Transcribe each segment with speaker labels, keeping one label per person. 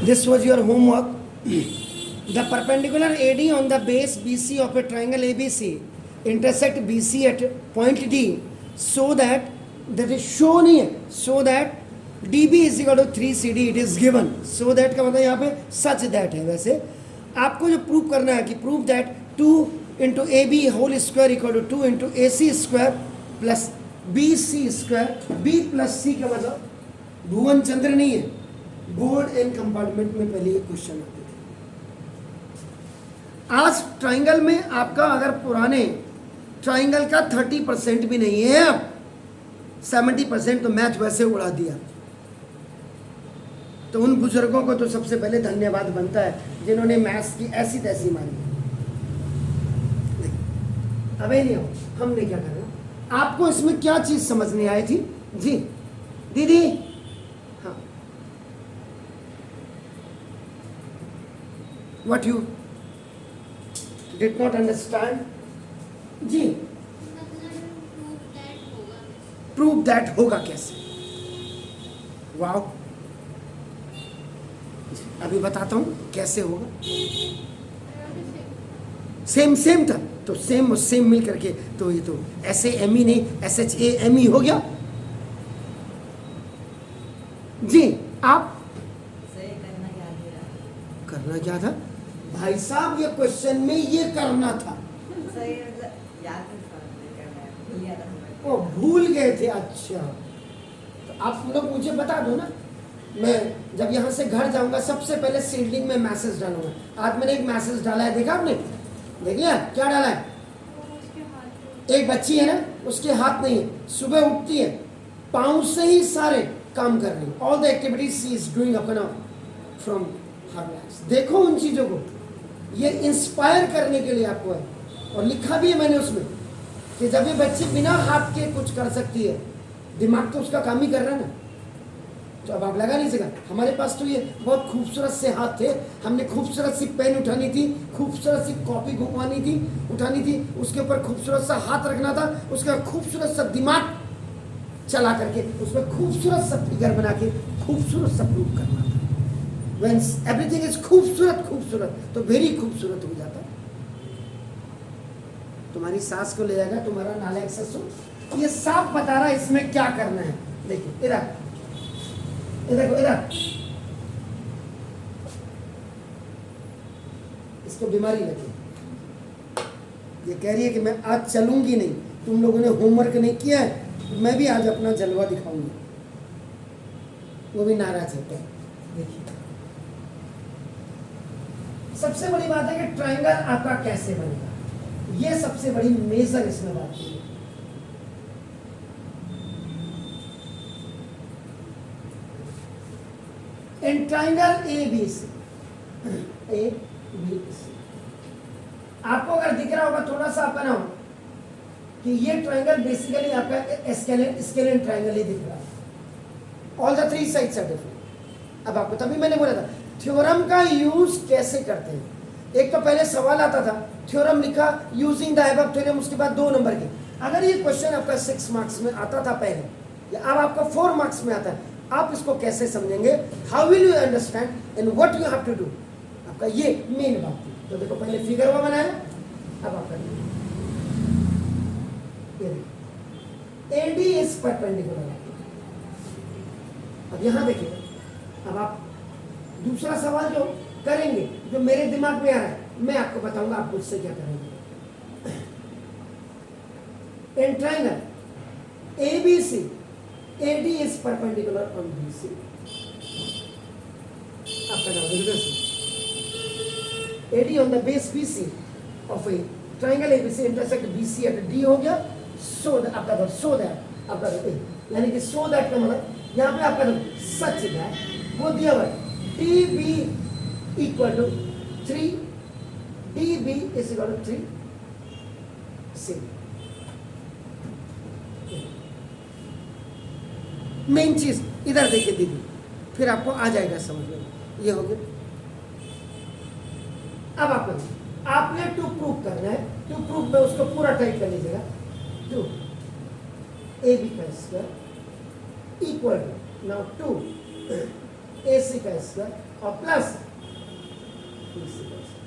Speaker 1: This was your homework. The perpendicular AD on the base BC of a triangle ABC intersect BC at point D so that is shown here, so that DB is equal to 3CD it is given. So that का मतलब यहाँ पे such that है. वैसे आपको जो prove करना है कि prove that 2 into A B whole square equal to 2 into A C square plus B C square. B plus C का मतलब भुवन चंद्र नहीं है. बोर्ड एंड कंपार्टमेंट में पहले ये क्वेश्चन आते थे. आज ट्राइंगल में आपका अगर पुराने ट्राइंगल का 30% भी नहीं है, अब 70% तो मैथ वैसे उड़ा दिया. तो उन बुजुर्गों को तो सबसे पहले धन्यवाद बनता है जिन्होंने मैथ्स की ऐसी तैसी मारी. अबे नहीं हो, हमने क्या करना. आपको इसमें क्या चीज समझ नहीं आई थी जी दीदी? हाँ, what you did not understand जी? प्रूव दैट होगा कैसे? वाओ, अभी बताता हूं कैसे होगा. सेम सेम था तो सेम और सेम मिल करके तो ये तो ऐसे एम ई नहीं SHAME हो गया जी. आप करना क्या था भाई साहब? ये क्वेश्चन में ये करना था. ओ भूल गए थे. अच्छा, तो आप लोग मुझे बता दो ना. मैं जब यहाँ से घर जाऊंगा सबसे पहले सीडलिंग में मैसेज डालूंगा. आज मैंने एक मैसेज डाला है, देखा आपने? देखिए क्या डाला है. एक बच्ची है ना, उसके हाथ नहीं है, सुबह उठती है, पाँव से ही सारे काम कर रही है. All the activities she is doing अपना फ्रॉम हर लाइफ. देखो उन चीजों को, ये इंस्पायर करने के लिए आपको है. और लिखा भी है मैंने उसमें कि जब ये बच्ची बिना हाथ के कुछ कर सकती है, दिमाग तो उसका काम ही कर रहा है ना. तो अब आप लगा नहीं सका. हमारे पास तो ये बहुत खूबसूरत से हाथ थे, हमने खूबसूरत सी पेन उठानी थी, खूबसूरत सी कॉपी घुमानी थी, उठानी थी, उसके ऊपर खूबसूरत सा हाथ रखना था, उसका खूबसूरत सा दिमाग चला करके उसमें खूबसूरत सा फिगर बना के खूबसूरत सा प्रूफ करना था. व्हेन एवरीथिंग इज खूबसूरत खूबसूरत तो वेरी खूबसूरत हो जाता. तुम्हारी सास को ले जाएगा तुम्हारा नालायक ससुर, ये साफ बता रहा है इसमें क्या करना है. देखिए इधर, देखो इधर, इसको बीमारी लगी. ये कह रही है कि मैं आज चलूंगी नहीं. तुम लोगों ने होमवर्क नहीं किया है, मैं भी आज अपना जलवा दिखाऊंगी. वो भी नाराज है. देखिए सबसे बड़ी बात है कि ट्रायंगल आपका कैसे बनेगा, ये सबसे बड़ी मेजर इसमें बात है. इन ट्राइंगल ABC, आपको अगर दिख रहा होगा थोड़ा सा आपका नाम कि ये ट्राइंगल बेसिकली आपका स्केलेन ट्राइंगल ही दिख रहा है. All the three sides are different. अब आपको तभी मैंने बोला था थ्योरम का यूज कैसे करते हैं. एक तो पहले सवाल आता था, थ्योरम लिखा यूजिंग द अबव थ्योरम, उसके बाद 2 नंबर के. अगर ये क्वेश्चन आपका 6 मार्क्स में आता था पहले, या अब आपका 4 मार्क्स में आता है, आप इसको कैसे समझेंगे? How will you understand and what you have to do. आपका ये मेन बात थी. तो देखो पहले फिगर वो बनाया, अब आपका AD इज परपेंडिकुलर. अब यहां देखिए, अब आप दूसरा सवाल जो करेंगे, जो मेरे दिमाग में आ रहा है, मैं आपको बताऊंगा आप मुझसे क्या करेंगे. In triangle ABC, AD is perpendicular on BC. आपका नाम बिल्कुल AD on the base BC of a triangle ABC intersect BC at D हो गया. So that आपका तो so that आपका यानी कि so that का मतलब यहाँ पे आपका सच है वो दिया हुआ है. TB equal to 3, DB is equal to 3 C. Main चीज इधर देखिए दीदी, फिर आपको आ जाएगा समझ में. ये हो गया. अब आपने टू प्रूव करना है. टू प्रूव में उसको पूरा टाइप कर लीजिएगा. 2 AB का square equal to now 2 AC का स्क्वायर और प्लस BC का स्क्वायर।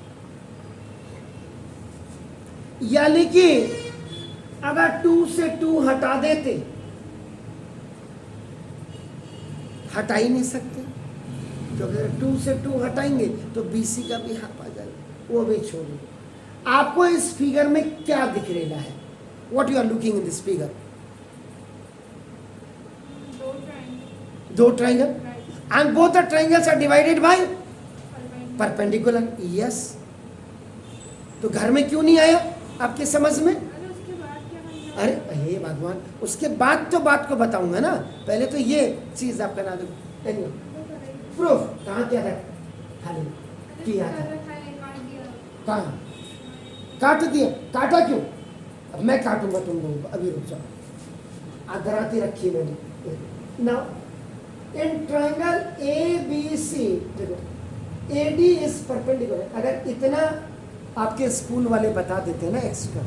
Speaker 1: यानी कि अगर 2 से 2 हटा देते, हटा ही नहीं सकते, तो अगर 2 से 2 हटाएंगे तो BC का भी हाफ आ जाएगा, वो भी छोड़िए। आपको इस फिगर में क्या दिख रहा है? What you are looking in this figure? दो triangle and both the triangles are divided by perpendicular. Yes, तो घर में क्यों नहीं आया आपके समझ में? अरे हे भगवान, उसके बाद तो बात को बताऊंगा ना, पहले तो ये चीज आप बना दो। प्रूफ कहाँ किया था? खाली किया था, कहाँ काट दिया? काटा क्यों? अब मैं काटूंगा तुम लोगों को, अभी रुक जाओ। आदराती रखी मैंने। नाउ इन ट्रायंगल ABC, देखो AD इज परपेंडिकुलर। अगर इतना आपके स्कूल वाले बता देते हैं ना एक्स्ट्रा,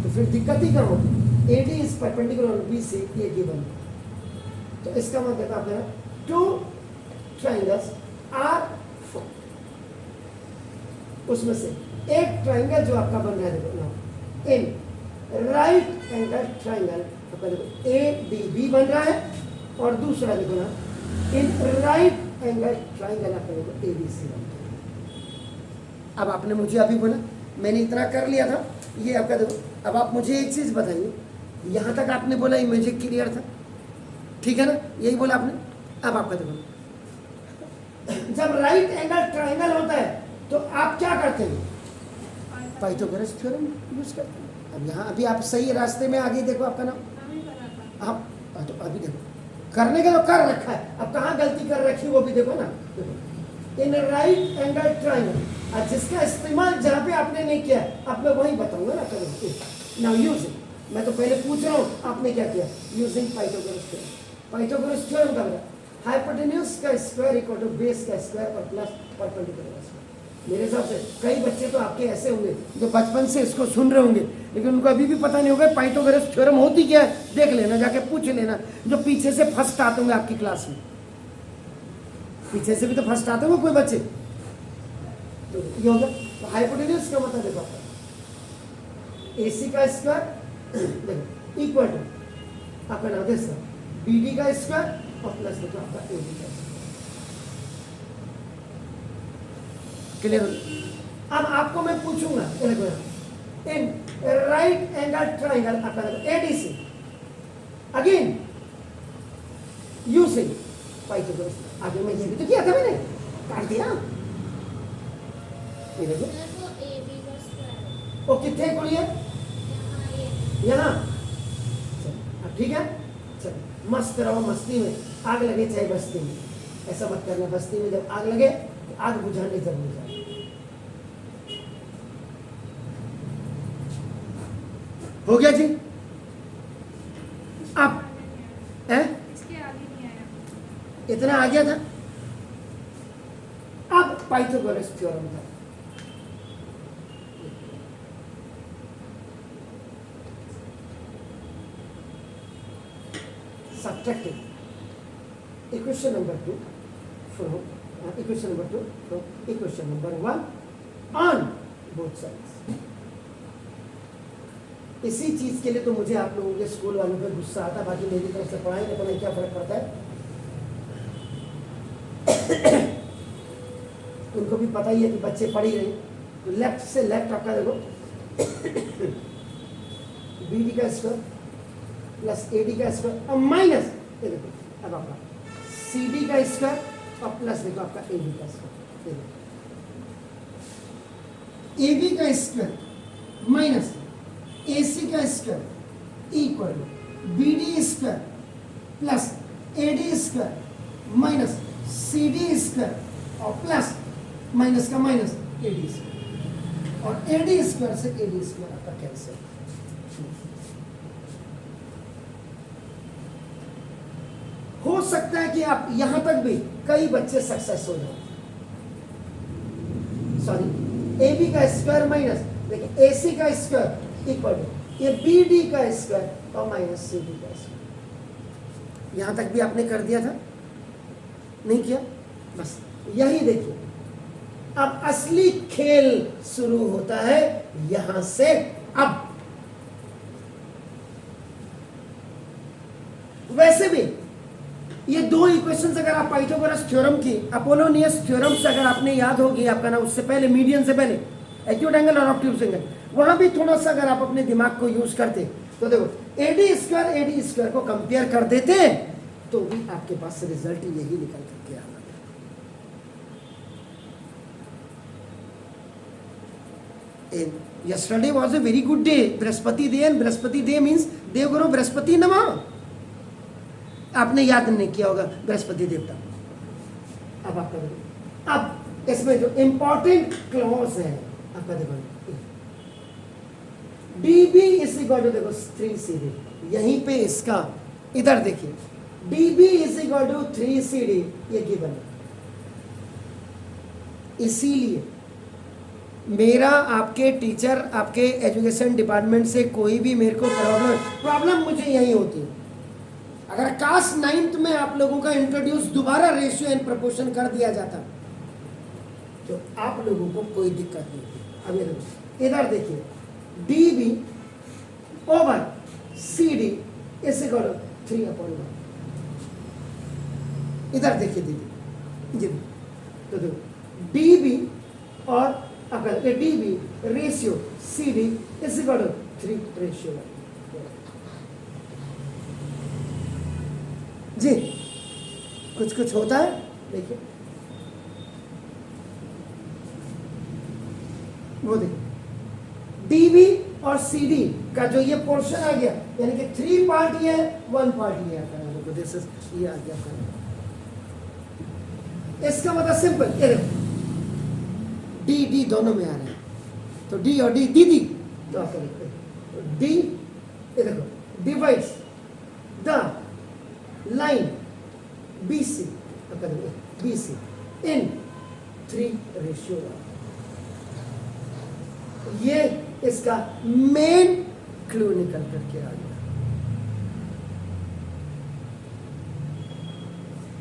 Speaker 1: तो फिर दिक्कत ही कहाँ होती? AD इज परपेंडिकुलर BC, ये गिवन। तो इसका मतलब आप देना 2 ट्रायंगल्स आर, उसमें से एक ट्रायंगल जो आपका बन रहा है, देखो ना, इन राइट एंगल ट्रायंगल आपका देखो ADB बन रहा है, और दूसरा देखो ना, इन राइट एंगल ट्रायंगल आपका देखो ABC बन रहा है। अब आपने मुझे अभी बोला, मैंने इतना कर लिया था, ये आपका देखो। अब आप मुझे एक चीज बताइए, यहां तक आपने बोला इमेजिक क्लियर था, ठीक है ना? यही बोला आपने। अब आपका देखो, जब राइट एंगल ट्रायंगल होता है तो आप क्या करते हैं? पाइथागोरस थ्योरम यूज करते हैं। अब यहाँ अभी आप सही रास्ते में आगे देखो, आपका नाम आप तो अभी देखो, करने के तो कर रखा है, अब कहाँ गलती कर रखी वो भी देखो ना। देखो इन राइट एंगल ट्रायंगल, और जिसका इस्तेमाल जहाँ पे आपने नहीं किया, आप मैं वही बताऊंगा ना। करो नाउ यूजिंग, मैं तो पहले पूछ रहा हूँ आपने क्या किया? Using Pythagoras theorem. Pythagoras theorem का मतलब हाइपोटेन्यूज का स्क्वायर इक्वल टू बेस का स्क्वायर और प्लस परपेंडिकुलर का स्क्वायर। मेरे हिसाब से कई बच्चे तो आपके ऐसे होंगे जो बचपन से इसको सुन रहे होंगे, लेकिन उनको अभी भी पता नहीं होगा पाइथागोरस थ्योरम होती क्या है। देख लेना, जाके पूछ लेना, जो पीछे से फर्स्ट आते होंगे आपकी क्लास में। पीछे से भी तो फर्स्ट आते होंगे कोई बच्चे, तो ये होगा। तो हाइपोटेन्यूज का मतलब देखो, AC का स्क्वायर देखो इक्वल टू आपका नाम देख BD का स्क्वायर और प्लस देखो आपका AD का स्क्वायर। क्लियर? अब आपको मैं पूछूंगा, इन राइट एंगल ट्रायंगल आपका ADC, अगेन यूजिंग पाइथागोरस। आगे मैं ये भी तो किया था, मैंने काट दिया। ये देखो वो कितने को लिए? यहाँ। अब ठीक है, चलो मस्त रहो मस्ती में। आग लगे चाहे बस्ती में, ऐसा मत करना। बस्ती में जब आग लगे तो आग बुझाने जरूर जाए। हो गया जी? अब इतना आ गया था। अब पाइथागोरस थ्योरम था। Subtracting equation number 2 from equation number 2 from equation number 1 on both sides. इसी चीज के लिए तो मुझे आप लोगों के स्कूल वालों पे गुस्सा आता, बाकी मेरी तरफ से पढ़ाई ना पढ़ाई क्या फर्क पड़ता है? उनको भी पता ही है कि बच्चे पढ़ ही रहे। तो लेफ्ट से लेफ्ट आपका देखो BD का स्क्वायर प्लस AD का स्क्वायर और माइनस देखो अब आपका CD का स्क्वायर और प्लस देखो आपका AD का स्क्वायर। AB का स्क्वायर माइनस AC का square equal to BD square plus AD square minus CD square और प्लस माइनस का माइनस AD स्क्वायर, और AD स्क्वायर से AD स्क्वायर आपका कैंसिल। हो सकता है कि आप यहां तक भी कई बच्चे सक्सेस हो जाए। सॉरी, AB का स्क्वायर माइनस देखिए AC का स्क्वायर इक्वल टू ये BD का स्क्वायर और माइनस CD का स्क्वायर। यहां तक भी आपने कर दिया था? नहीं किया? बस यही देखिए, अब असली खेल शुरू होता है यहां से। अब वैसे भी ये दो इक्वेशंस अगर आप पाइथागोरस थ्योरम की, अपोलोनियस थ्योरम से अगर आपने याद होगी, आपका ना उससे पहले, मीडियन से पहले, एक्यूट एंगल और ऑब्ट्यूज एंगल, वहां भी थोड़ा सा अगर आप अपने दिमाग को यूज करते तो देखो एडी स्क्वायर को कंपेयर कर देते तो भी आपके पास रिजल्ट यही निकल करके आता है। Yesterday was a very good day, Brihaspati day, and Brihaspati day means देवगुरु बृहस्पति नमः। आपने याद नहीं किया होगा बृहस्पति देवता। अब आपका देखो, अब इसमें जो इंपॉर्टेंट क्लॉज है आपका देखो, dB इज इक्वल टू देखो 3CD, यहीं पे इसका, इधर देखिए dB is equal to 3CD, ये गिवन है। इसीलिए मेरा आपके टीचर, आपके एजुकेशन डिपार्टमेंट से कोई भी मेरे को प्रॉब्लम मुझे यही होती है। अगर क्लास 9th में आप लोगों का इंट्रोड्यूस दोबारा रेशियो एंड प्रोपोर्शन कर दिया जाता तो आप लोगों को कोई दिक्कत नहीं होती। अब ये देखो, इधर देखिए dB ओवर CD इसे करो 3/1। इधर देखिए दीदी जी, तो देखो dB और अगर dB रेशियो CD इसे करो 3/1 जी। कुछ होता है, देखिए वो देखिए dB और CD का जो ये पोर्शन आ गया, यानी कि 3 पार्ट ये है, 1 पार्ट ये आता है, देखो दिस इज ये आ गया आपका। इसका मतलब सिंपल, ये देखो D दोनों में आ रहे हैं, तो D और D दीदी, तो आपका देखो D, ये देखो डिवाइड्स द लाइन BC, आपका देखो BC इन 3/1। ये इसका मेन क्लू निकल करके आ गया।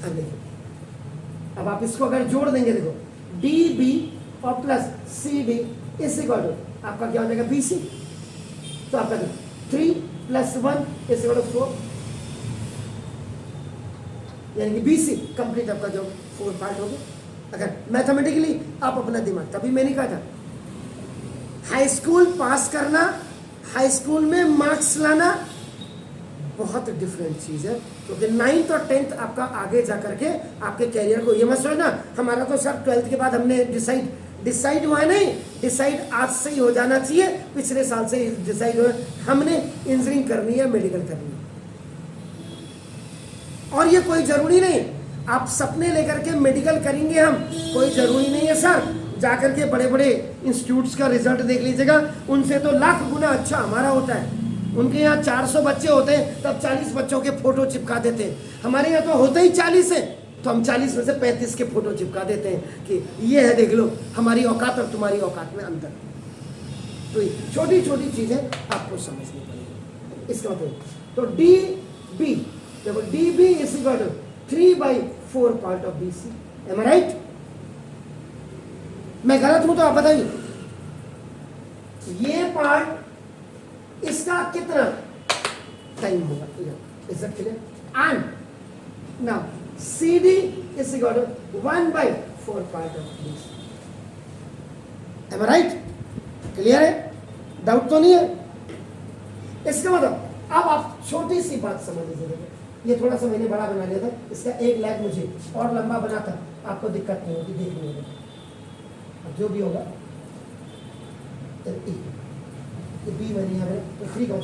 Speaker 1: अब देखिए, अब आप इसको अगर जोड़ देंगे, देखो DB और प्लस CD इस इक्वल टू आपका क्या हो जाएगा BC, तो आपका 3 + 1 इस इक्वल टू 4, यानी कि BC कंप्लीट आपका जो 4 पार्ट हो गया। अगर मैथमेटिकली आप अपना दिमाग, तभी मैंने कहा था हाई स्कूल पास करना, हाई स्कूल में मार्क्स लाना बहुत डिफरेंट चीज़ है, क्योंकि 9th और 10th आपका आगे जा करके आपके कैरियर को, ये मत सोचना हमारा तो सर 12th के बाद हमने डिसाइड हुआ नहीं, डिसाइड आज से ही हो जाना चाहिए, पिछले साल से ही डिसाइड हुआ हमने इंजीनियरिंग करनी है, मेडिकल करनी है। और ये कोई जरूरी नहीं आप सपने लेकर के मेडिकल करेंगे, हम कोई जरूरी नहीं है सर जाकर के बड़े बड़े इंस्टीट्यूट्स का रिजल्ट देख लीजिएगा, उनसे तो लाख गुना अच्छा हमारा होता है। उनके यहाँ 400 बच्चे होते हैं तब 40 बच्चों के फोटो चिपका देते हैं, हमारे यहाँ तो होते ही 40 है तो हम 40 में से 35 के फोटो चिपका देते हैं कि ये है देख लो हमारी औकात और तुम्हारी औकात में अंतर। तो छोटी छोटी चीजें आपको समझनी पड़ेगी। इसका मतलब तो DB, देखो DB is equal to 3/4 part of BC, am I right? मैं गलत हूं तो आप बताइए। ये पार्ट इसका कितना टाइम होगा, is that clear? And now CD is equal to 1/4 part of BC, am I right? Clear है, डाउट तो नहीं है? इसका मतलब अब आप छोटी सी बात समझ लीजिए, ये थोड़ा सा मैंने बड़ा बना लिया था, इसका एक लेग मुझे और लंबा बना था, आपको दिक्कत नहीं होगी, देख लीजिए अब जो भी होगा तो B बनी है तो 3 का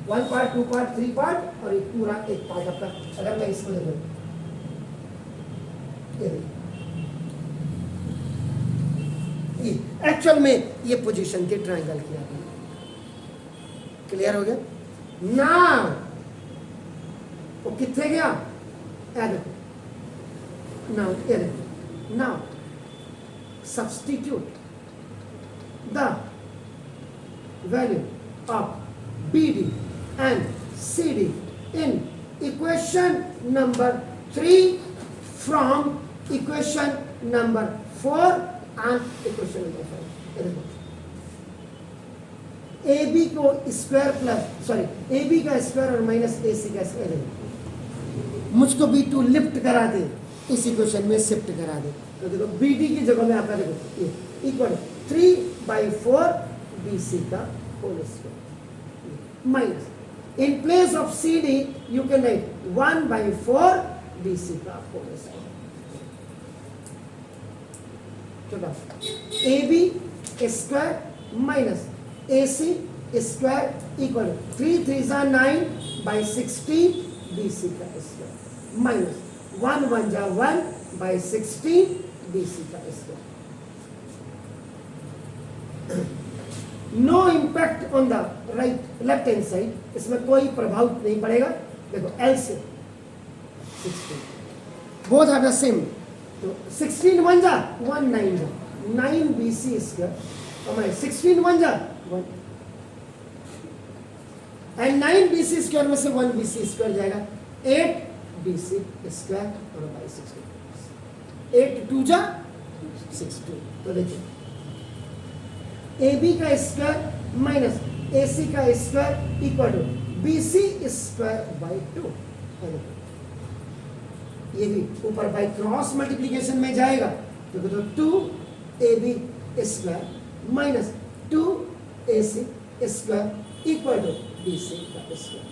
Speaker 1: 1 पार्ट 2 पार्ट 3 पार्ट और एक पूरा एक पार्ट आपका। अगर मैं इसको देखूं एक्चुअल में ये पोजीशन के ट्रायंगल की आपने, क्लियर हो गया ना? वो कितने गया now substitute the value of BD and CD in equation number 3 from equation number 4 and equation number 5. देखो ए बी को square plus sorry A B का स्क्वायर और माइनस ए सी का स्क्वायर, मुझको बी टू लिफ्ट करा दे, इस equation में shift करा दे। तो देखो बी डी की जगह में आपका देखो ये इक्वल 3/4 बी सी का whole square minus in place of C D you can write 1/4 B C का whole square. A B square minus A C square equal 3 3 9/16 B C का स्क्वायर माइनस 1 1 1/16 बी सी का square. No impact on the right left hand side, इसमें कोई प्रभाव नहीं पड़ेगा। देखो L से 16 बोथ आर द सेम, तो 16 1 जा 1 9 जा 9 बी सी स्क्वायर और 16 1 जा 1 एंड 9 बी सी स्क्वायर में से 1 बी सी स्क्वायर जाएगा 8 बी सी स्क्वायर और बाई 16 8 2 जा 16। तो देखिए ए बी का स्क्वायर माइनस ए सी का square equal to B C square by 2। ये भी ऊपर बाई क्रॉस मल्टीप्लीकेशन में जाएगा तो 2 A B square minus 2 A C square equal to B C का स्क्वायर।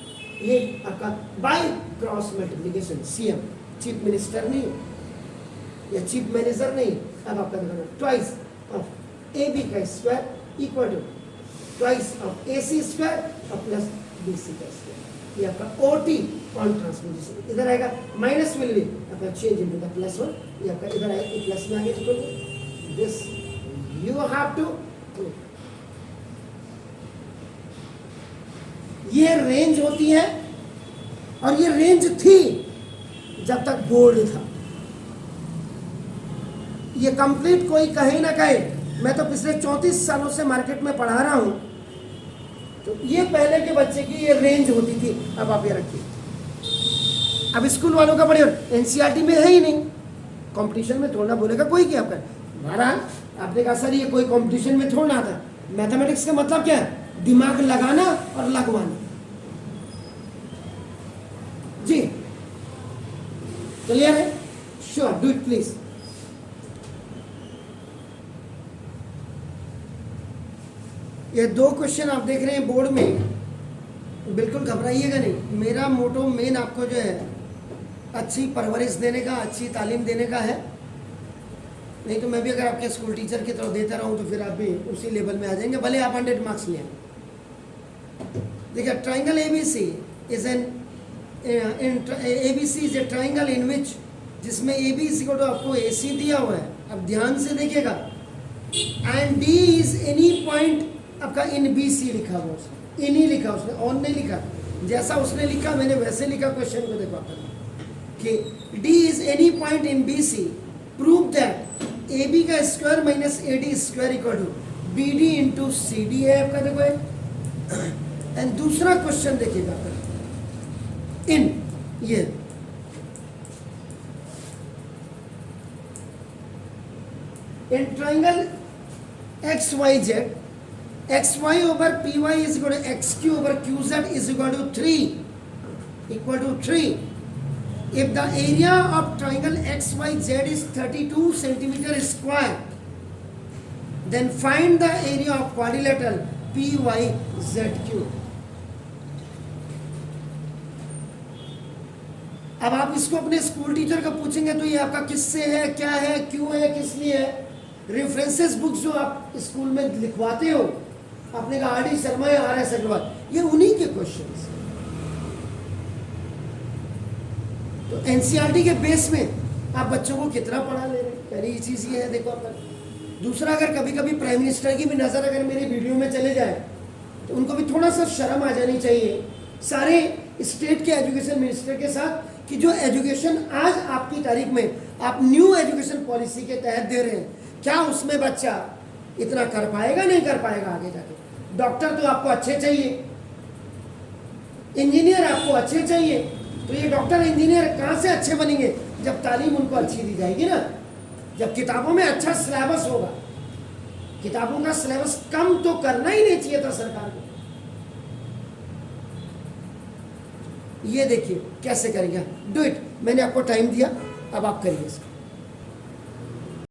Speaker 1: ये आपका by cross multiplication, CM chief minister नहीं या चीफ मैनेजर नहीं, अब आपका देखना ट्वाइस ऑफ ए बी का square equal to twice of A C square और प्लस बी सी का स्क्वायर। ये आपका ओटी ऑन ट्रांसपोजिशन, इधर आएगा माइनस विल बी आपका चेंज इनटू द प्लस 1, ये आपका इधर आएगा प्लस में आगे तो this you have to prove. ये रेंज होती है और ये रेंज थी जब तक बोर्ड था। ये कंप्लीट कोई कहे ना कहे, मैं तो पिछले 34 सालों से मार्केट में पढ़ा रहा हूं, तो ये पहले के बच्चे की ये रेंज होती थी। अब आप ये रखिए, अब स्कूल वालों का बड़े एनसीईआरटी में है ही नहीं, कंपटीशन में थोड़ा बोलेगा कोई क्या कर महाराज। आपने कहा सर ये कोई कंपटीशन में थोड़ा आता। मैथमेटिक्स का मतलब क्या है? दिमाग लगाना और लगवाना। जी क्लियर है? Sure, do it please. ये 2 क्वेश्चन आप देख रहे हैं बोर्ड में, बिल्कुल घबराइएगा नहीं। मेरा मोटो मेन आपको जो है अच्छी परवरिश देने का, अच्छी तालीम देने का है। नहीं तो मैं भी अगर आपके स्कूल टीचर की तरह देता रहूं तो फिर आप भी उसी लेवल में आ जाएंगे, भले आप 100 मार्क्स लें। देखिए triangle ABC is an ABC is a triangle in which, जिसमें एबीसी को तो आपको एसी दिया हुआ है। अब ध्यान से देखिएगा, and D is any point आपका इन बी सी लिखा हुआ, उसने इन ही लिखा, उसने ऑन नहीं लिखा। जैसा उसने लिखा मैंने वैसे लिखा क्वेश्चन को। देखो कि D is any point in B C, prove that A B का square minus A D square equal to B D into C D है आपका। देखो एंड दूसरा क्वेश्चन देखिएगा, इन ये in triangle X Y Z, xy over py is equal to xq over qz is equal to 3 if the area of triangle xyz is 32 centimeter square, then find the area of quadrilateral pyzq। अब आप इसको अपने school teacher का पूछेंगे तो ये आपका किससे है, क्या है, क्यों है, किस लिए है। रेफरेंसेस बुक्स जो आप स्कूल में लिखवाते हो, आपने कहा आर डी शर्मा या आर एस अग्रवाल, ये उन्हीं के क्वेश्चंस। तो एनसीईआरटी के बेस में आप बच्चों को कितना पढ़ा ले रहे हैं, पहली चीज ये है। देखो अपन दूसरा, अगर कभी कभी प्राइम मिनिस्टर की भी नजर अगर मेरे वीडियो में चले जाए तो उनको भी थोड़ा सा शर्म आ जानी चाहिए सारे स्टेट के एजुकेशन मिनिस्टर के साथ, कि जो एजुकेशन आज आपकी तारीख में आप न्यू एजुकेशन पॉलिसी के तहत दे रहे हैं, क्या उसमें बच्चा इतना कर पाएगा, नहीं कर पाएगा आगे जाके। डॉक्टर तो आपको अच्छे चाहिए, इंजीनियर आपको अच्छे चाहिए, तो ये डॉक्टर इंजीनियर कहाँ से अच्छे बनेंगे? जब तालीम उनको अच्छी दी जाएगी ना, जब किताबों में अच्छा सिलेबस होगा। किताबों का सिलेबस कम तो करना ही नहीं चाहिए था सरकार को। ये देखिए कैसे करेंगे, डू इट। मैंने आपको टाइम दिया, अब आप करिए इसको।